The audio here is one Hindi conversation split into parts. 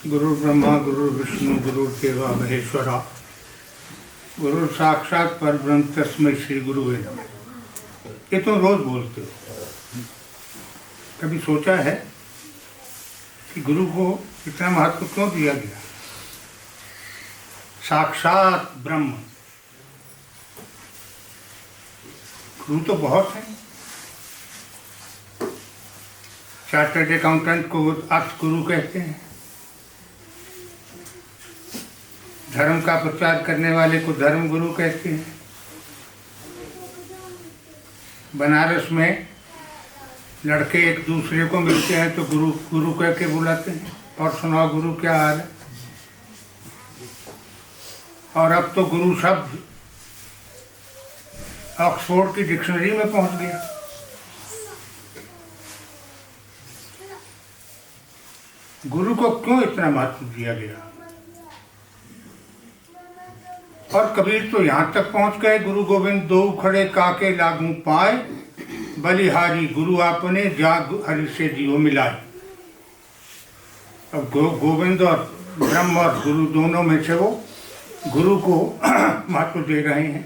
गुरु ब्रह्मा गुरु विष्णु गुरुदेव महेश्वरा गुरु साक्षात परब्रह्म तस्मै श्री गुरुवे नमः। ये तुम रोज बोलते हो, कभी सोचा है कि गुरु को इतना महत्व क्यों दिया गया? साक्षात ब्रह्म, गुरु तो बहुत हैं। चार्टर्ड अकाउंटेंट को अर्थ गुरु कहते हैं, धर्म का प्रचार करने वाले को धर्म गुरु कहते हैं। बनारस में लड़के एक दूसरे को मिलते हैं तो गुरु गुरु कह के बुलाते हैं, और सुनाओ गुरु क्या हाल है। और अब तो गुरु शब्द ऑक्सफोर्ड की डिक्शनरी में पहुंच गया। गुरु को क्यों इतना महत्व दिया गया? और कबीर तो यहाँ तक पहुँच गए, गुरु गोविंद दो खड़े काके लागू पाए, बलिहारी गुरु आपने जाग हरि से जियो मिलाए। अब गोविंद और ब्रह्म और गुरु दोनों में से वो गुरु को महत्व दे रहे हैं।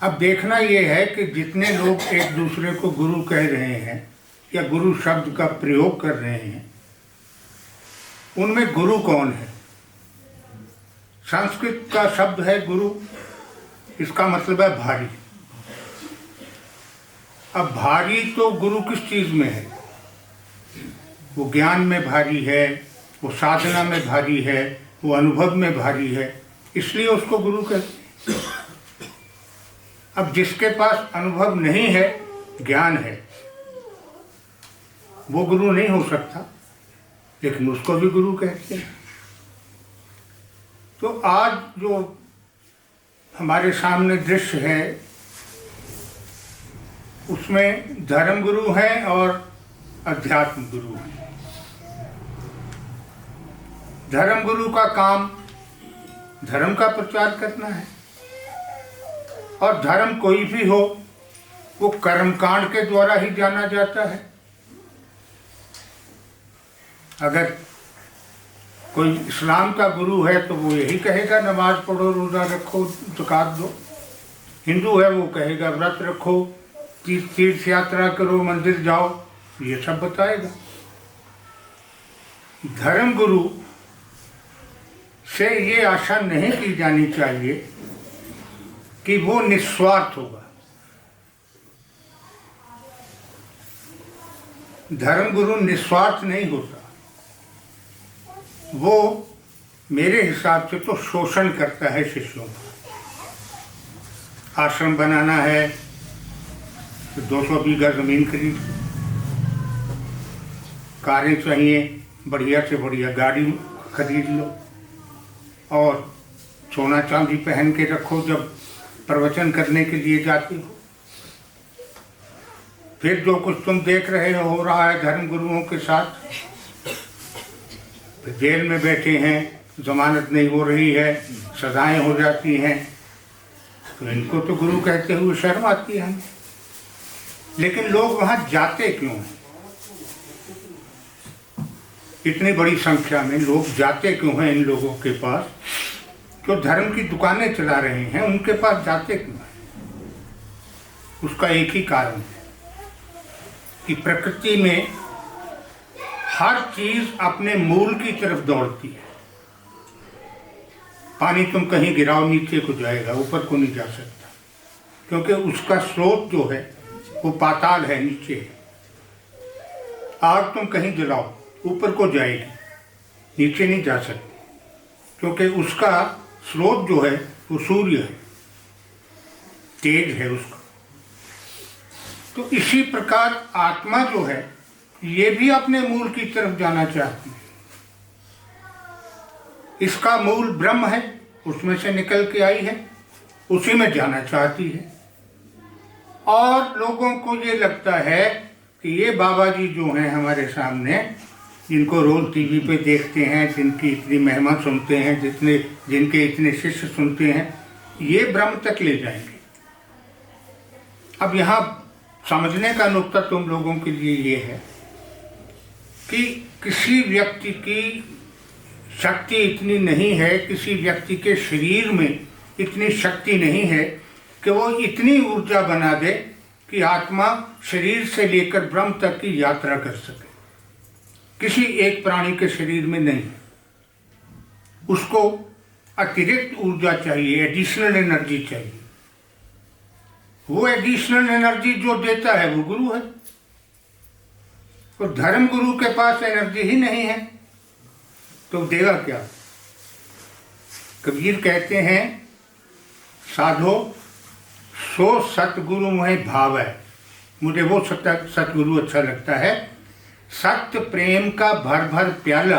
अब देखना ये है कि जितने लोग एक दूसरे को गुरु कह रहे हैं या गुरु शब्द का प्रयोग कर रहे हैं, उनमें गुरु कौन है? संस्कृत का शब्द है गुरु, इसका मतलब है भारी। अब भारी तो गुरु किस चीज में है? वो ज्ञान में भारी है, वो साधना में भारी है, वो अनुभव में भारी है, इसलिए उसको गुरु कहते हैं। अब जिसके पास अनुभव नहीं है, ज्ञान है, वो गुरु नहीं हो सकता, लेकिन उसको भी गुरु कहते हैं। तो आज जो हमारे सामने दृश्य है उसमें धर्म गुरु हैं और अध्यात्म गुरु हैं। धर्म गुरु का काम धर्म का प्रचार करना है, और धर्म कोई भी हो वो कर्मकांड के द्वारा ही जाना जाता है। अगर कोई इस्लाम का गुरु है तो वो यही कहेगा नमाज पढ़ो, रोज़ा रखो, ज़कात दो। हिंदू है वो कहेगा व्रत रखो, तीर्थ यात्रा करो, मंदिर जाओ, ये सब बताएगा। धर्म गुरु से ये आशा नहीं की जानी चाहिए कि वो निस्वार्थ होगा। धर्म गुरु निस्वार्थ नहीं होता, वो मेरे हिसाब से तो शोषण करता है शिष्यों का। आश्रम बनाना है तो 200 बीघा जमीन खरीद, कारें चाहिए, बढ़िया से बढ़िया गाड़ी खरीद लो, और सोना चांदी पहन के रखो जब प्रवचन करने के लिए जाते हो। फिर जो कुछ तुम देख रहे हो रहा है धर्म गुरुओं के साथ, जेल में बैठे हैं, जमानत नहीं हो रही है, सजाएं हो जाती हैं, तो इनको तो गुरु कहते हुए शर्म आती है हमें। लेकिन लोग वहाँ जाते क्यों हैं? इतनी बड़ी संख्या में लोग जाते क्यों हैं इन लोगों के पास? जो धर्म की दुकानें चला रहे हैं उनके पास जाते क्यों हैं? उसका एक ही कारण है कि प्रकृति में हर चीज अपने मूल की तरफ दौड़ती है। पानी तुम कहीं गिराओ नीचे को जाएगा, ऊपर को नहीं जा सकता, क्योंकि उसका स्रोत जो है वो पाताल है, नीचे है। आग तुम कहीं जलाओ ऊपर को जाएगी, नीचे नहीं जा सकती, क्योंकि उसका स्रोत जो है वो सूर्य है, तेज है उसका। तो इसी प्रकार आत्मा जो है ये भी अपने मूल की तरफ जाना चाहती है। इसका मूल ब्रह्म है, उसमें से निकल के आई है, उसी में जाना चाहती है। और लोगों को ये लगता है कि ये बाबा जी जो हैं हमारे सामने, जिनको रोज टीवी पे देखते हैं, जिनकी इतनी महिमा सुनते हैं, जिनके इतने शिष्य सुनते हैं, ये ब्रह्म तक ले जाएंगे। अब यहाँ समझने का नुक्ता तुम लोगों के लिए ये है कि किसी व्यक्ति की शक्ति इतनी नहीं है, किसी व्यक्ति के शरीर में इतनी शक्ति नहीं है कि वो इतनी ऊर्जा बना दे कि आत्मा शरीर से लेकर ब्रह्म तक की यात्रा कर सके। किसी एक प्राणी के शरीर में नहीं। उसको अतिरिक्त ऊर्जा चाहिए, एडिशनल एनर्जी चाहिए। वो एडिशनल एनर्जी जो देता है वो गुरु है। तो धर्म गुरु के पास एनर्जी ही नहीं है तो देगा क्या? कबीर कहते हैं, साधो सो सतगुरु में भाव है। मुझे वो सतगुरु अच्छा लगता है। सत्य प्रेम का भर भर प्याला,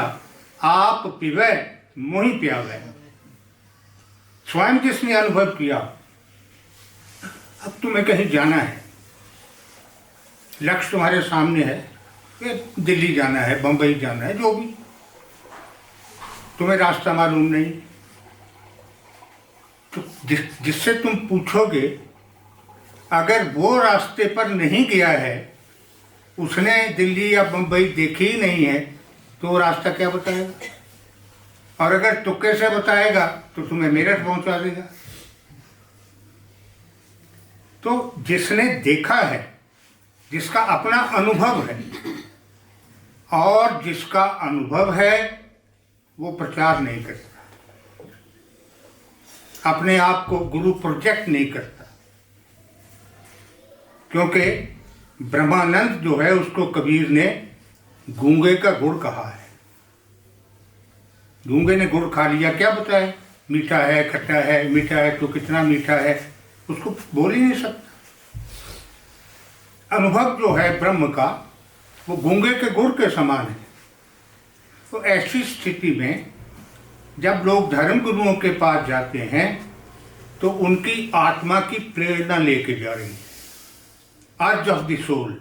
आप पीवे मोहि प्यावे। स्वयं जिसने अनुभव किया, अब तुम्हें कहीं जाना है, लक्ष्य तुम्हारे सामने है, दिल्ली जाना है, बंबई जाना है, जो भी, तुम्हें रास्ता मालूम नहीं, तो जिससे तुम पूछोगे, अगर वो रास्ते पर नहीं गया है, उसने दिल्ली या बंबई देखी ही नहीं है, तो वो रास्ता क्या बताएगा? और अगर तुक्के से बताएगा तो तुम्हें मेरठ पहुंचा देगा। तो जिसने देखा है, जिसका अपना अनुभव है, और जिसका अनुभव है वो प्रचार नहीं करता, अपने आप को गुरु प्रोजेक्ट नहीं करता। क्योंकि ब्रह्मानंद जो है उसको कबीर ने गूंगे का गुड़ कहा है। गूंगे ने गुड़ खा लिया, क्या बताए? मीठा है, खट्टा है, मीठा है तो कितना मीठा है, उसको बोल ही नहीं सकता। अनुभव जो है ब्रह्म का वो गूंगे के गुड़ के समान है। तो ऐसी स्थिति में जब लोग धर्म गुरुओं के पास जाते हैं तो उनकी आत्मा की प्रेरणा लेके जा रही है, अर्ज ऑफ द सोल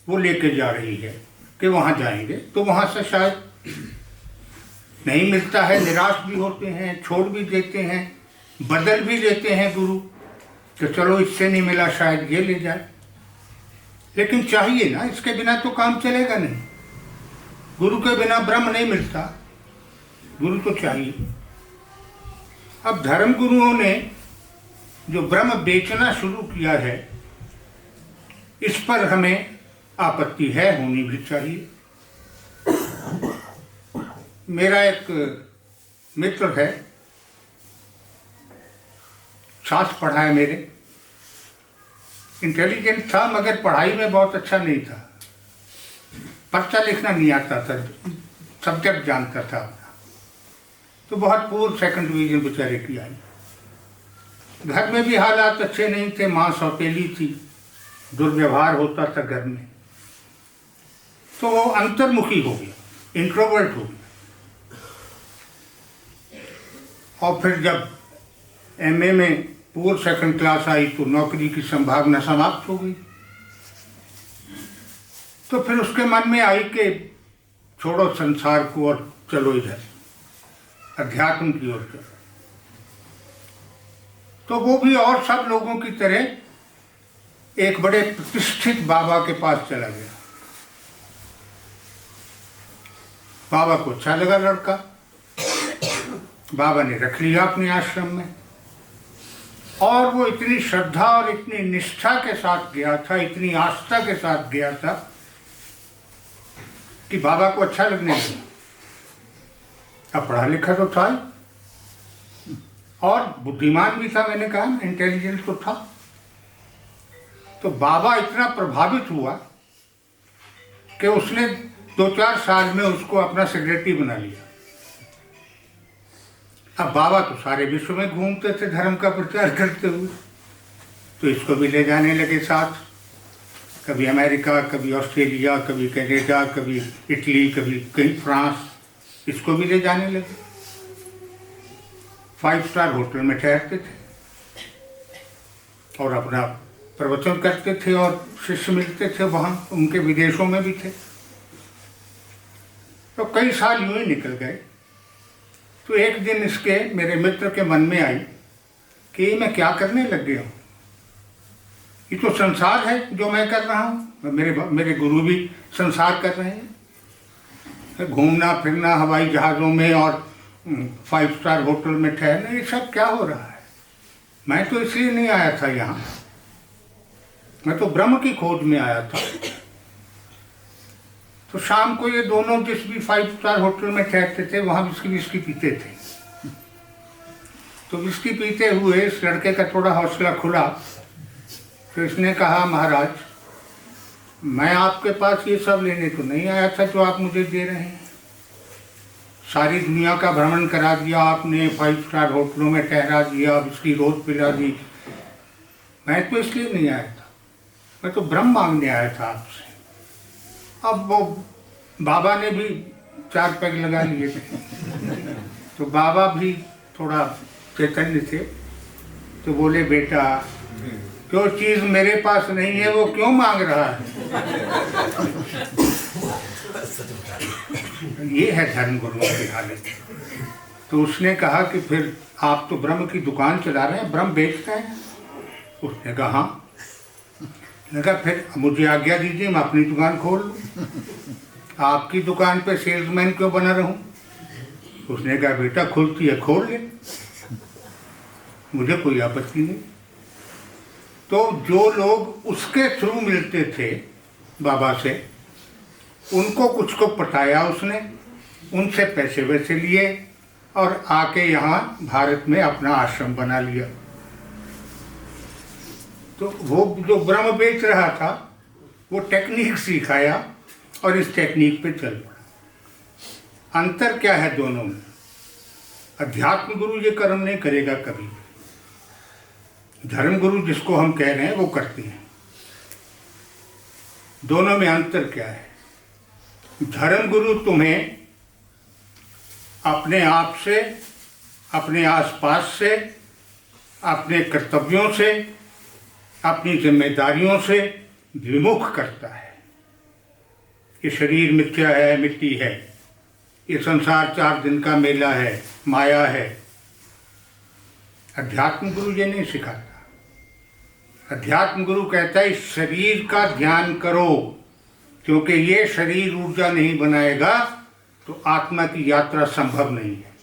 वो लेके जा रही है कि वहाँ जाएंगे तो वहाँ से शायद नहीं मिलता है, निराश भी होते हैं, छोड़ भी देते हैं, बदल भी लेते हैं गुरु कि चलो इससे नहीं मिला शायद ये ले जाए। लेकिन चाहिए ना, इसके बिना तो काम चलेगा नहीं। गुरु के बिना ब्रह्म नहीं मिलता, गुरु तो चाहिए। अब धर्म गुरुओं ने जो ब्रह्म बेचना शुरू किया है, इस पर हमें आपत्ति है, होनी भी चाहिए। मेरा एक मित्र है, शास्त्र पढ़ा है मेरे, इंटेलिजेंट था मगर पढ़ाई में बहुत अच्छा नहीं था, पर्चा लिखना नहीं आता था, सब्जेक्ट जानता था, तो बहुत पूर्व सेकंड डिवीजन बेचारे की आई। घर में भी हालात अच्छे नहीं थे, माँ सौतेली थी, दुर्व्यवहार होता था घर में, तो वो अंतर्मुखी हो गया, इंट्रोवर्ट हो गया। और फिर जब एमए में पूर्व सेकंड क्लास आई तो नौकरी की संभावना समाप्त हो गई। तो फिर उसके मन में आई कि छोड़ो संसार को और चलो इधर अध्यात्म की ओर चलो। तो वो भी और सब लोगों की तरह एक बड़े प्रतिष्ठित बाबा के पास चला गया। बाबा को अच्छा लगा लड़का, बाबा ने रख लिया अपने आश्रम में, और वो इतनी श्रद्धा और इतनी निष्ठा के साथ गया था, इतनी आस्था के साथ गया था कि बाबा को अच्छा लगने लगा। अब पढ़ा लिखा तो था और बुद्धिमान भी था, मैंने कहा इंटेलिजेंट तो था। तो बाबा इतना प्रभावित हुआ कि उसने 2-4 साल में उसको अपना सेक्रेटरी बना लिया। अब बाबा तो सारे विश्व में घूमते थे धर्म का प्रचार करते हुए, तो इसको भी ले जाने लगे साथ, कभी अमेरिका, कभी ऑस्ट्रेलिया, कभी कनाडा, कभी इटली, कभी कहीं फ्रांस, इसको भी ले जाने लगे। 5 स्टार होटल में ठहरते थे और अपना प्रवचन करते थे और शिष्य मिलते थे वहाँ, उनके विदेशों में भी थे। तो कई साल यूँ ही निकल गए। तो एक दिन इसके मेरे मित्र के मन में आई कि मैं क्या करने लग गया हूँ, ये तो संसार है जो मैं कर रहा हूँ, मेरे गुरु भी संसार कर रहे हैं, घूमना फिरना हवाई जहाज़ों में और 5 स्टार होटल में ठहरना, ये सब क्या हो रहा है? मैं तो इसलिए नहीं आया था यहाँ, मैं तो ब्रह्म की खोज में आया था। तो शाम को ये दोनों जिस भी 5 स्टार होटल में ठहरते थे वहाँ विस्की पीते थे। तो विस्की पीते हुए इस लड़के का थोड़ा हौसला खुला, तो इसने कहा, महाराज मैं आपके पास ये सब लेने तो नहीं आया था जो आप मुझे दे रहे हैं। सारी दुनिया का भ्रमण करा दिया आपने, 5 स्टार होटलों में ठहरा दिया, विस्की रोज पिला दी। मैं तो इसलिए नहीं आया था, मैं तो ब्रह्म मांगने आया था आपसे। अब वो बाबा ने भी 4 पैग लगा लिए थे, तो बाबा भी थोड़ा चैतन्य थे, तो बोले, बेटा जो चीज मेरे पास नहीं है वो क्यों मांग रहा है? ये है धर्म गुरुओं की हालत। तो उसने कहा कि फिर आप तो ब्रह्म की दुकान चला रहे हैं, ब्रह्म बेचते हैं? उसने कहा हाँ। लगा फिर मुझे आज्ञा दीजिए, मैं अपनी दुकान खोल लूँ, आपकी दुकान पे सेल्समैन क्यों बना रहूं? उसने कहा, बेटा खुलती है खोल ले, मुझे कोई आपत्ति नहीं। तो जो लोग उसके थ्रू मिलते थे बाबा से, उनको कुछ को पटाया उसने, उनसे पैसे वैसे लिए और आके यहाँ भारत में अपना आश्रम बना लिया। तो वो जो ब्रह्म बेच रहा था वो टेक्निक सिखाया और इस टेक्निक पे चल पड़ा। अंतर क्या है दोनों में? अध्यात्म गुरु ये कर्म नहीं करेगा कभी, धर्म गुरु जिसको हम कह रहे हैं वो करते हैं। दोनों में अंतर क्या है? धर्म गुरु तुम्हें अपने आप से, अपने आसपास से, अपने कर्तव्यों से, अपनी जिम्मेदारियों से विमुख करता है। ये शरीर मिथ्या है, मिट्टी है, ये संसार 4 दिन का मेला है, माया है। अध्यात्म गुरु ये नहीं सिखाता। अध्यात्म गुरु कहता है इस शरीर का ध्यान करो, क्योंकि ये शरीर ऊर्जा नहीं बनाएगा तो आत्मा की यात्रा संभव नहीं है।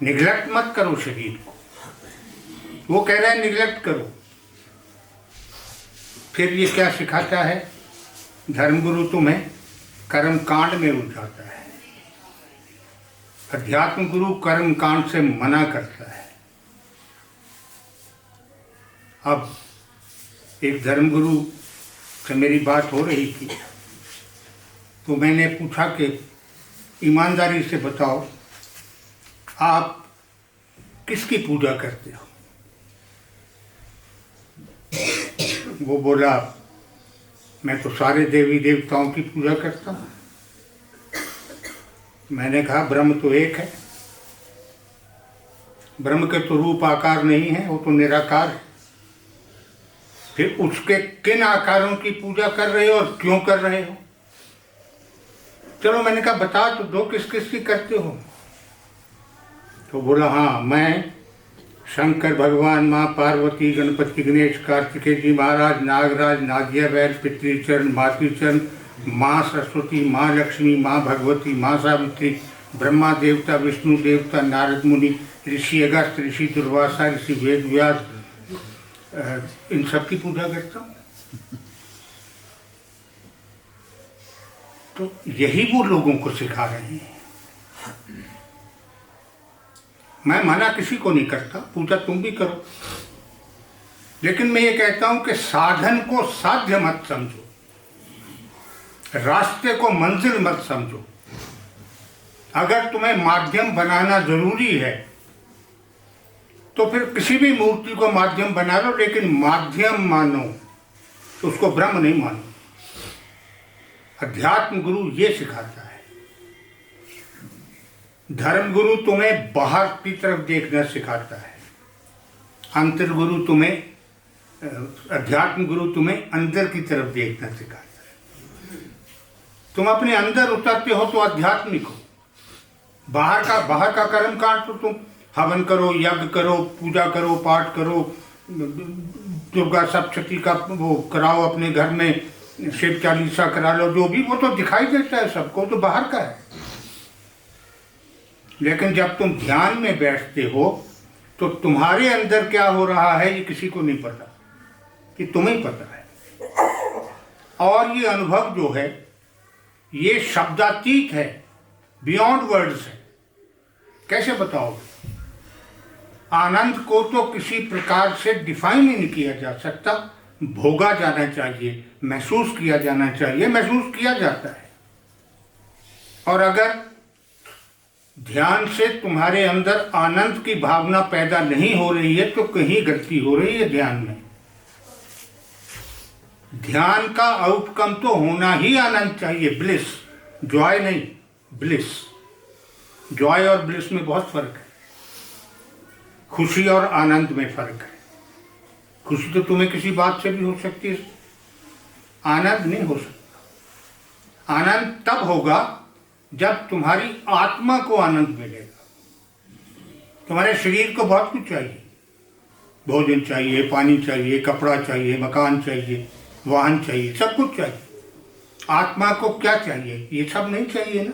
निग्लेक्ट मत करो शरीर को, वो कह रहा है निग्लेक्ट करो। फिर ये क्या सिखाता है? धर्मगुरु तुम्हें कर्म कांड में उलझाता है, अध्यात्म गुरु कर्म कांड से मना करता है। अब एक धर्मगुरु से मेरी बात हो रही थी, तो मैंने पूछा कि ईमानदारी से बताओ आप किसकी पूजा करते हो? वो बोला, मैं तो सारे देवी देवताओं की पूजा करता हूँ। मैंने कहा ब्रह्म तो एक है, ब्रह्म के तो रूप आकार नहीं है, वो तो निराकार है। फिर उसके किन आकारों की पूजा कर रहे हो और क्यों कर रहे हो? चलो मैंने कहा बता तो दो किस किस की करते हो। तो बोला हाँ, मैं शंकर भगवान, माँ पार्वती, गणपति गणेश, कार्तिकेय जी महाराज, नागराज, नागिया बैल, पितृचरण, मातृचरण, माँ सरस्वती, माँ लक्ष्मी, माँ भगवती, माँ सावित्री, ब्रह्मा देवता, विष्णु देवता, नारद मुनि, ऋषि अगस्त, ऋषि दुर्वासा, ऋषि वेद व्यास, इन सब की पूजा करता हूँ। तो यही वो लोगों को सिखा रहे हैं। मैं मना किसी को नहीं करता, पूजा तुम भी करो, लेकिन मैं ये कहता हूं कि साधन को साध्य मत समझो, रास्ते को मंजिल मत समझो। अगर तुम्हें माध्यम बनाना जरूरी है तो फिर किसी भी मूर्ति को माध्यम बना लो, लेकिन माध्यम मानो, तो उसको ब्रह्म नहीं मानो। अध्यात्म गुरु ये सिखाता है। धर्म गुरु तुम्हें बाहर की तरफ देखना सिखाता है, अंतर गुरु तुम्हें, अध्यात्म गुरु तुम्हें अंदर की तरफ देखना सिखाता है। तुम अपने अंदर उतरते हो तो आध्यात्मिक हो। बाहर का कर्म कांड तो तुम हवन करो, यज्ञ करो, पूजा करो, पाठ करो, दुर्गा सप्तशती का वो कराओ अपने घर में, शिव चालीसा करा लो, जो भी, वो तो दिखाई देता है सबको, तो बाहर का है। लेकिन जब तुम ध्यान में बैठते हो तो तुम्हारे अंदर क्या हो रहा है ये किसी को नहीं पता, कि तुम्हें पता है। और ये अनुभव जो है ये शब्दातीत है, बियॉन्ड वर्ड्स है। कैसे बताओगे? आनंद को तो किसी प्रकार से डिफाइन ही नहीं किया जा सकता, भोगा जाना चाहिए, महसूस किया जाना चाहिए, महसूस किया जाता है। और अगर ध्यान से तुम्हारे अंदर आनंद की भावना पैदा नहीं हो रही है तो कहीं गलती हो रही है ध्यान में। ध्यान का आउटकम तो होना ही आनंद चाहिए, ब्लिस, जॉय नहीं, ब्लिस। जॉय और ब्लिस में बहुत फर्क है, खुशी और आनंद में फर्क है। खुशी तो तुम्हें किसी बात से भी हो सकती है, आनंद नहीं हो सकता। आनंद तब होगा जब तुम्हारी आत्मा को आनंद मिलेगा। तुम्हारे शरीर को बहुत कुछ चाहिए, भोजन चाहिए, पानी चाहिए, कपड़ा चाहिए, मकान चाहिए, वाहन चाहिए, सब कुछ चाहिए। आत्मा को क्या चाहिए? ये सब नहीं चाहिए ना,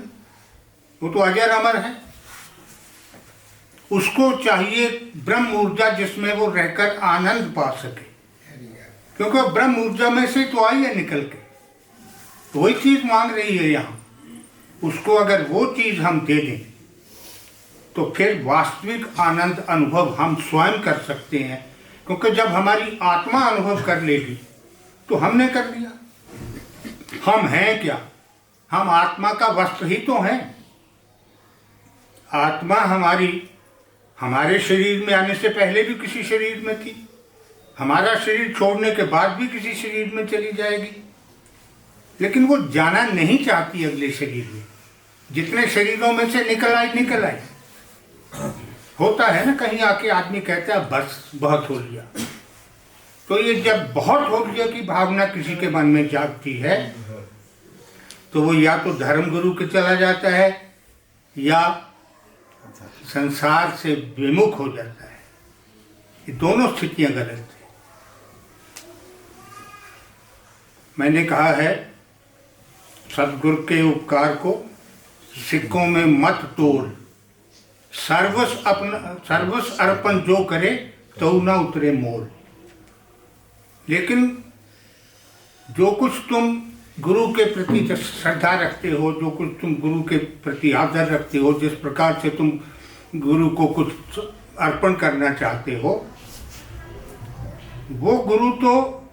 वो तो अजर अमर है। उसको चाहिए ब्रह्म ऊर्जा जिसमें वो रहकर आनंद पा सके, क्योंकि ब्रह्म ऊर्जा में से तो आई है निकल के, तो वही चीज मांग रही है यहाँ। उसको अगर वो चीज हम दे दें तो फिर वास्तविक आनंद अनुभव हम स्वयं कर सकते हैं, क्योंकि जब हमारी आत्मा अनुभव कर लेगी तो हमने कर लिया। हम हैं क्या? हम आत्मा का वस्त्र ही तो हैं। आत्मा हमारे शरीर में आने से पहले भी किसी शरीर में थी, हमारा शरीर छोड़ने के बाद भी किसी शरीर में चली जाएगी, लेकिन वो जाना नहीं चाहती अगले शरीर में। जितने शरीरों में से निकल आई। होता है ना, कहीं आके आदमी कहता है बस बहुत हो लिया। तो ये जब बहुत हो लिया की भावना किसी के मन में जागती है तो वो या तो धर्म गुरु के चला जाता है या संसार से विमुख हो जाता है। ये दोनों स्थितियां गलत है। मैंने कहा है सदगुरु के उपकार को सिक्कों में मत तोड़, सर्वस अर्पण जो करे तो ना उतरे मोल। लेकिन जो कुछ तुम गुरु के प्रति श्रद्धा रखते हो, जो कुछ तुम गुरु के प्रति आदर रखते हो, जिस प्रकार से तुम गुरु को कुछ अर्पण करना चाहते हो, वो गुरु तो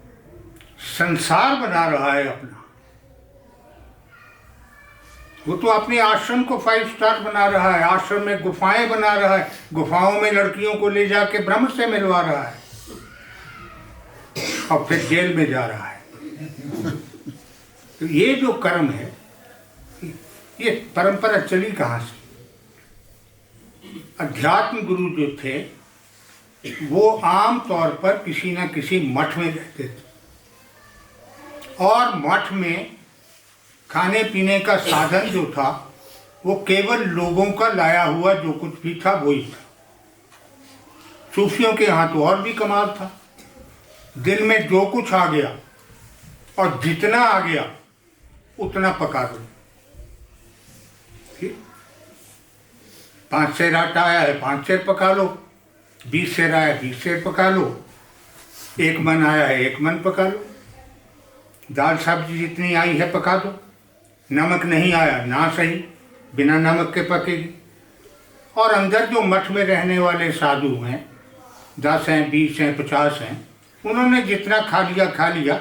संसार बना रहा है अपना। वो तो अपने आश्रम को 5 स्टार बना रहा है, आश्रम में गुफाएं बना रहा है, गुफाओं में लड़कियों को ले जाके ब्रह्म से मिलवा रहा है और फिर जेल में जा रहा है। तो ये जो कर्म है, ये परंपरा चली कहाँ से? अध्यात्म गुरु जो थे वो आम तौर पर किसी न किसी मठ में रहते थे, और मठ में खाने पीने का साधन जो था वो केवल लोगों का लाया हुआ जो कुछ भी था वही था। सूफियों के यहाँ तो और भी कमाल था, दिन में जो कुछ आ गया और जितना आ गया उतना पका दो। 5 सेर आटा आया है 5 सेर पका लो, 20 सेर आया 20 सेर पका लो, 1 मन आया है 1 मन पका लो, दाल सब्जी जितनी आई है पका दो, नमक नहीं आया ना सही, बिना नमक के पकेगी। और अंदर जो मठ में रहने वाले साधु हैं, 10 हैं 20 हैं 50 हैं, उन्होंने जितना खा लिया,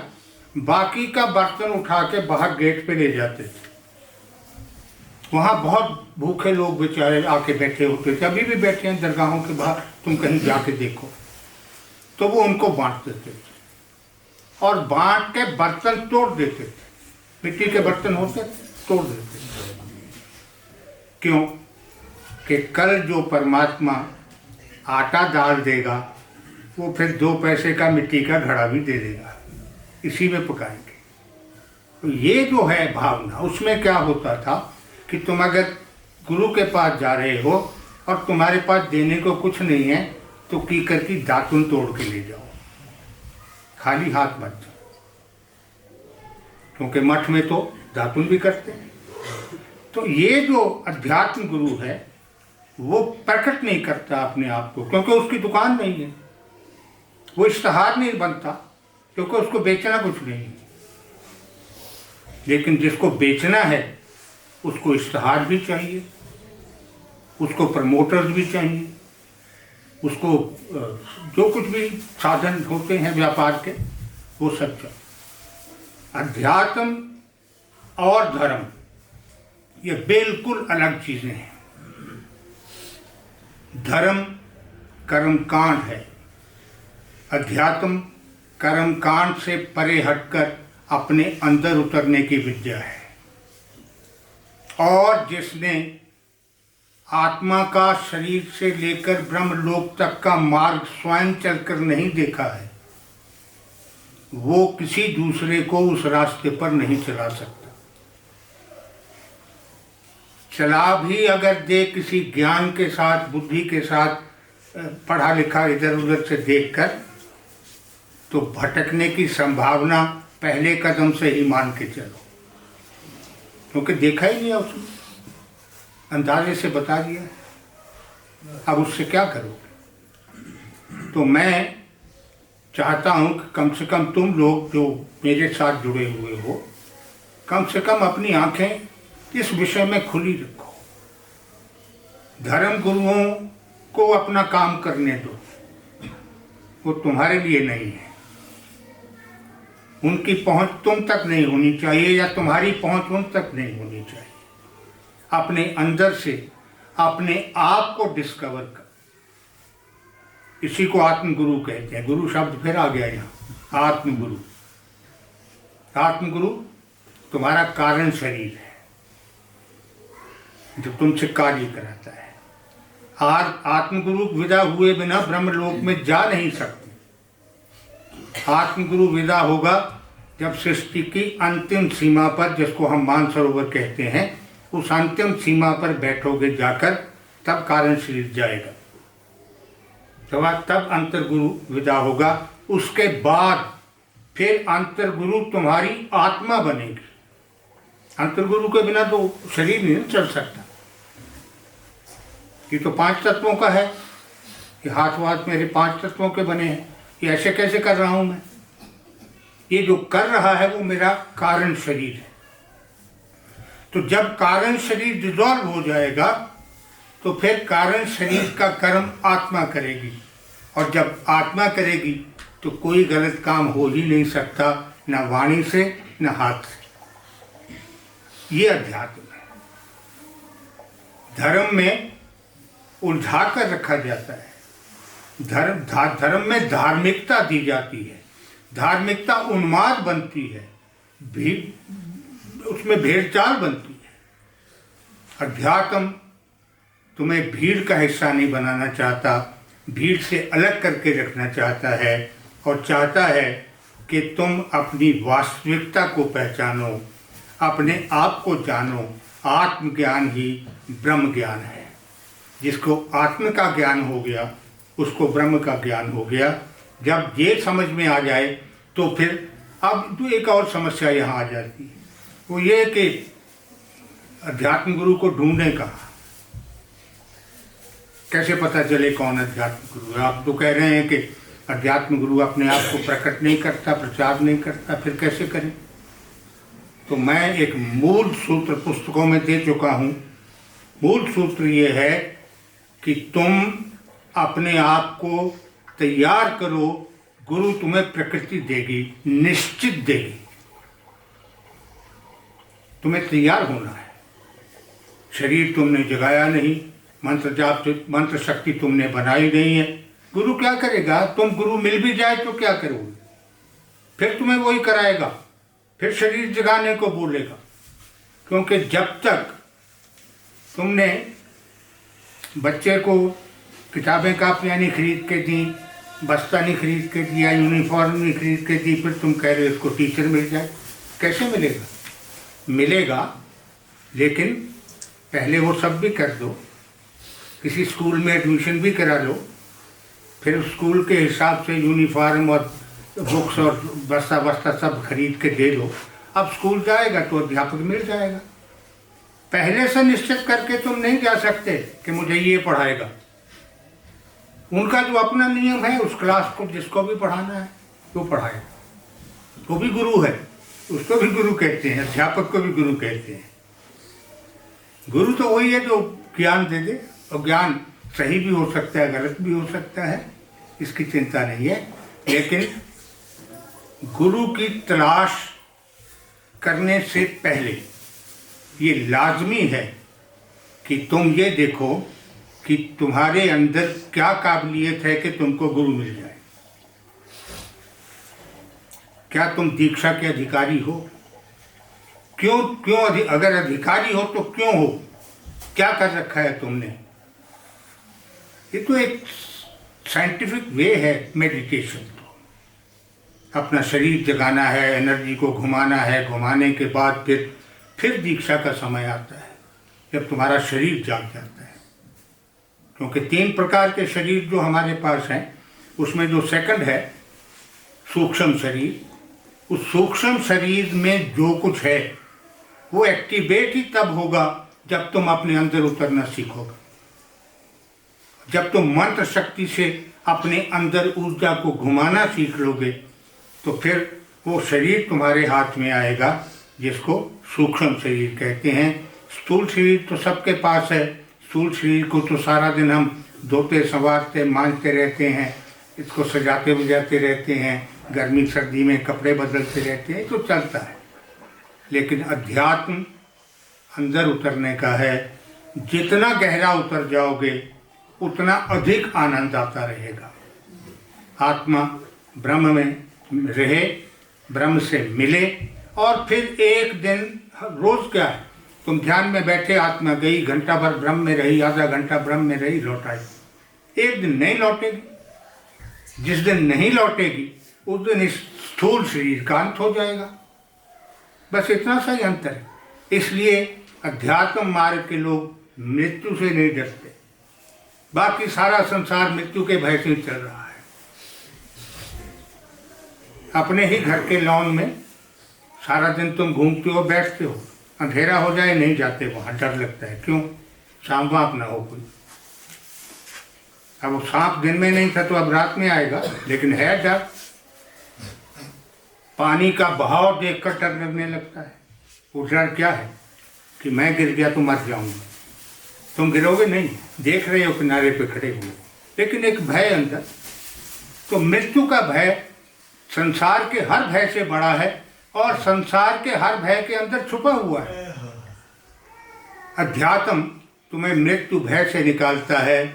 बाकी का बर्तन उठा के बाहर गेट पे ले जाते थे। वहाँ बहुत भूखे लोग बेचारे आके बैठे होते थे, अभी भी बैठे हैं दरगाहों के बाहर, तुम कहीं जाके देखो, तो वो उनको बांट देते थे और बांट के बर्तन तोड़ देते थे। मिट्टी के बर्तन होते तोड़ देते थे। क्यों? कि कल जो परमात्मा आटा डाल देगा वो फिर 2 पैसे का मिट्टी का घड़ा भी दे देगा, इसी में पकाएंगे। तो ये जो है भावना, उसमें क्या होता था कि तुम अगर गुरु के पास जा रहे हो और तुम्हारे पास देने को कुछ नहीं है तो कीकर की दातुन तोड़ के ले जाओ, खाली हाथ मत जाओ। क्योंकि मठ में तो दातुन भी करते हैं। तो ये जो अध्यात्म गुरु है वो प्रकट नहीं करता अपने आप को, क्योंकि उसकी दुकान नहीं है। वो इश्तहार नहीं बनता, क्योंकि उसको बेचना कुछ नहीं है। लेकिन जिसको बेचना है उसको इश्तहार भी चाहिए, उसको प्रमोटर्स भी चाहिए, उसको जो कुछ भी साधन होते हैं व्यापार के वो सब चाहिए। अध्यात्म और धर्म ये बिल्कुल अलग चीजें हैं। धर्म कर्मकांड है, अध्यात्म कर्मकांड से परे हटकर अपने अंदर उतरने की विद्या है। और जिसने आत्मा का शरीर से लेकर ब्रह्मलोक तक का मार्ग स्वयं चलकर नहीं देखा है, वो किसी दूसरे को उस रास्ते पर नहीं चला सकता। चला भी अगर दे किसी ज्ञान के साथ, बुद्धि के साथ, पढ़ा लिखा इधर उधर से देखकर, तो भटकने की संभावना पहले कदम से ही मान के चलो, क्योंकि देखा ही नहीं है उसने, अंदाजे से बता दिया। अब उससे क्या करोगे? तो मैं चाहता हूं कि कम से कम तुम लोग जो मेरे साथ जुड़े हुए हो, कम से कम अपनी आंखें इस विषय में खुली रखो। धर्म गुरुओं को अपना काम करने दो, वो तुम्हारे लिए नहीं है। उनकी पहुंच तुम तक नहीं होनी चाहिए, या तुम्हारी पहुंच उन तक नहीं होनी चाहिए। अपने अंदर से अपने आप को डिस्कवर कर, इसी को आत्मगुरु कहते हैं। गुरु शब्द फिर आ गया यहाँ, आत्मगुरु। आत्मगुरु तुम्हारा कारण शरीर है जो तुमसे कार्य कराता है। आत्मगुरु विदा हुए बिना ब्रह्मलोक में जा नहीं सकते। आत्मगुरु विदा होगा जब सृष्टि की अंतिम सीमा पर, जिसको हम मानसरोवर कहते हैं, उस अंतिम सीमा पर बैठोगे जाकर, तब कारण शरीर जाएगा। तब अंतर्गुरु विदा होगा। उसके बाद फिर अंतर्गुरु तुम्हारी आत्मा बनेगी। अंतर्गुरु के बिना तो शरीर नहीं चल सकता। ये तो 5 तत्वों का है कि हाथ वाथ मेरे 5 तत्वों के बने हैं। ये ऐसे कैसे कर रहा हूं मैं? ये जो कर रहा है वो मेरा कारण शरीर है। तो जब कारण शरीर डिसॉल्व हो जाएगा तो फिर कारण शरीर का कर्म आत्मा करेगी, और जब आत्मा करेगी तो कोई गलत काम हो ही नहीं सकता, ना वाणी से ना हाथ से। ये अध्यात्म है। धर्म में उलझा कर रखा जाता है। धर्म में धार्मिकता दी जाती है, धार्मिकता उन्माद बनती है, उसमें भेड़चाल बनती है। अध्यात्म तुम्हें भीड़ का हिस्सा नहीं बनाना चाहता, भीड़ से अलग करके रखना चाहता है, और चाहता है कि तुम अपनी वास्तविकता को पहचानो, अपने आप को जानो। आत्मज्ञान ही ब्रह्म ज्ञान है। जिसको आत्म का ज्ञान हो गया उसको ब्रह्म का ज्ञान हो गया। जब ये समझ में आ जाए तो फिर अब तो एक और समस्या यहाँ आ जाती है, वो ये कि अध्यात्म गुरु को ढूंढने का कैसे पता चले कौन अध्यात्म गुरु है। आप तो कह रहे हैं कि अध्यात्म गुरु अपने आप को प्रकट नहीं करता, प्रचार नहीं करता, फिर कैसे करें? तो मैं एक मूल सूत्र पुस्तकों में दे चुका हूँ। मूल सूत्र ये है कि तुम अपने आप को तैयार करो, गुरु तुम्हें प्रकृति देगी, निश्चित देगी। तुम्हें तैयार होना है। शरीर तुमने जगाया नहीं, मंत्र जाप, मंत्र शक्ति तुमने बनाई नहीं है। गुरु क्या करेगा? तुम गुरु मिल भी जाए तो क्या करोगे? फिर तुम्हें वही कराएगा, फिर शरीर जगाने को बोलेगा। क्योंकि जब तक तुमने बच्चे को किताबें कापियाँ नहीं खरीद के दी, बस्ता नहीं खरीद के दिया, यूनिफॉर्म नहीं खरीद के दी, फिर तुम कह रहे हो इसको टीचर मिल जाए। कैसे मिलेगा? मिलेगा, लेकिन पहले वो सब भी कर दो। किसी स्कूल में एडमिशन भी करा लो, फिर स्कूल के हिसाब से यूनिफॉर्म और बुक्स और बस्ता सब खरीद के दे दो। अब स्कूल जाएगा तो अध्यापक मिल जाएगा। पहले से निश्चित करके तुम नहीं जा सकते कि मुझे ये पढ़ाएगा। उनका जो अपना नियम है, उस क्लास को जिसको भी पढ़ाना है वो पढ़ाएगा। वो भी गुरु है, उसको भी गुरु कहते हैं, अध्यापक को भी गुरु कहते हैं। गुरु तो वही है जो ज्ञान दे दे, और ज्ञान सही भी हो सकता है, गलत भी हो सकता है, इसकी चिंता नहीं है। लेकिन गुरु की तलाश करने से पहले ये लाजमी है कि तुम ये देखो कि तुम्हारे अंदर क्या काबिलियत है कि तुमको गुरु मिल जाए। क्या तुम दीक्षा के अधिकारी हो? क्यों अगर अधिकारी हो तो क्यों हो? क्या कर रखा है तुमने? ये तो एक साइंटिफिक वे है मेडिटेशन। अपना शरीर जगाना है, एनर्जी को घुमाना है, घुमाने के बाद फिर दीक्षा का समय आता है, जब तुम्हारा शरीर जाग जाता है। क्योंकि 3 प्रकार के शरीर जो हमारे पास हैं, उसमें जो सेकंड है सूक्ष्म शरीर, उस सूक्ष्म शरीर में जो कुछ है वो एक्टिवेट ही तब होगा जब तुम अपने अंदर उतरना सीखोगे। जब तुम मंत्र शक्ति से अपने अंदर ऊर्जा को घुमाना सीख लोगे तो फिर वो शरीर तुम्हारे हाथ में आएगा, जिसको सूक्ष्म शरीर कहते हैं। स्थूल शरीर तो सबके पास है। स्थूल शरीर को तो सारा दिन हम धोते संवारते मांजते रहते हैं, इसको सजाते बुझाते रहते हैं, गर्मी सर्दी में कपड़े बदलते रहते हैं, तो चलता है। लेकिन अध्यात्म अंदर उतरने का है। जितना गहरा उतर जाओगे उतना अधिक आनंद आता रहेगा। आत्मा ब्रह्म में रहे, ब्रह्म से मिले, और फिर एक दिन, रोज क्या है, तुम ध्यान में बैठे, आत्मा गई, घंटा भर ब्रह्म में रही, आधा घंटा ब्रह्म में रही, लौटाई। एक दिन नहीं लौटेगी। जिस दिन नहीं लौटेगी उस दिन इस स्थूल शरीर का अंत हो जाएगा। बस इतना सा ही अंतर है। इसलिए अध्यात्म मार्ग के लोग मृत्यु से नहीं डरते। बाकी सारा संसार मृत्यु के भय से चल रहा है। अपने ही घर के लॉन में सारा दिन तुम घूमते हो, बैठते हो, अंधेरा हो जाए नहीं जाते वहाँ, डर लगता है। क्यों? सांप वाप ना हो कोई। अब वो सांप दिन में नहीं था तो अब रात में आएगा, लेकिन है डर। पानी का बहाव देखकर डर लगने लगता है। वो डर क्या है कि मैं गिर गया तो मर जाऊंगा। तुम गिरोगे नहीं, देख रहे हो किनारे पे खड़े हुए, लेकिन एक भय अंदर। तो मृत्यु का भय संसार के हर भय से बड़ा है, और संसार के हर भय के अंदर छुपा हुआ है। अध्यात्म तुम्हें मृत्यु भय से निकालता है।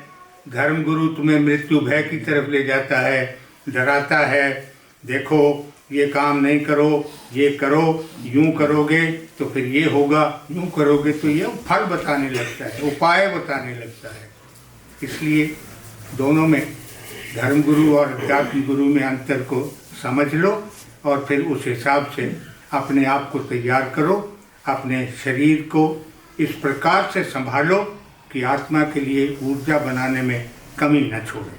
धर्मगुरु तुम्हें मृत्यु भय की तरफ ले जाता है, डराता है। देखो ये काम नहीं करो, ये करो, यूं करोगे तो फिर ये होगा, यूं करोगे तो ये, फल बताने लगता है, उपाय बताने लगता है। इसलिए दोनों में, धर्मगुरु और अध्यात्म गुरु में अंतर को समझ लो, और फिर उस हिसाब से अपने आप को तैयार करो। अपने शरीर को इस प्रकार से संभालो कि आत्मा के लिए ऊर्जा बनाने में कमी न छोड़े।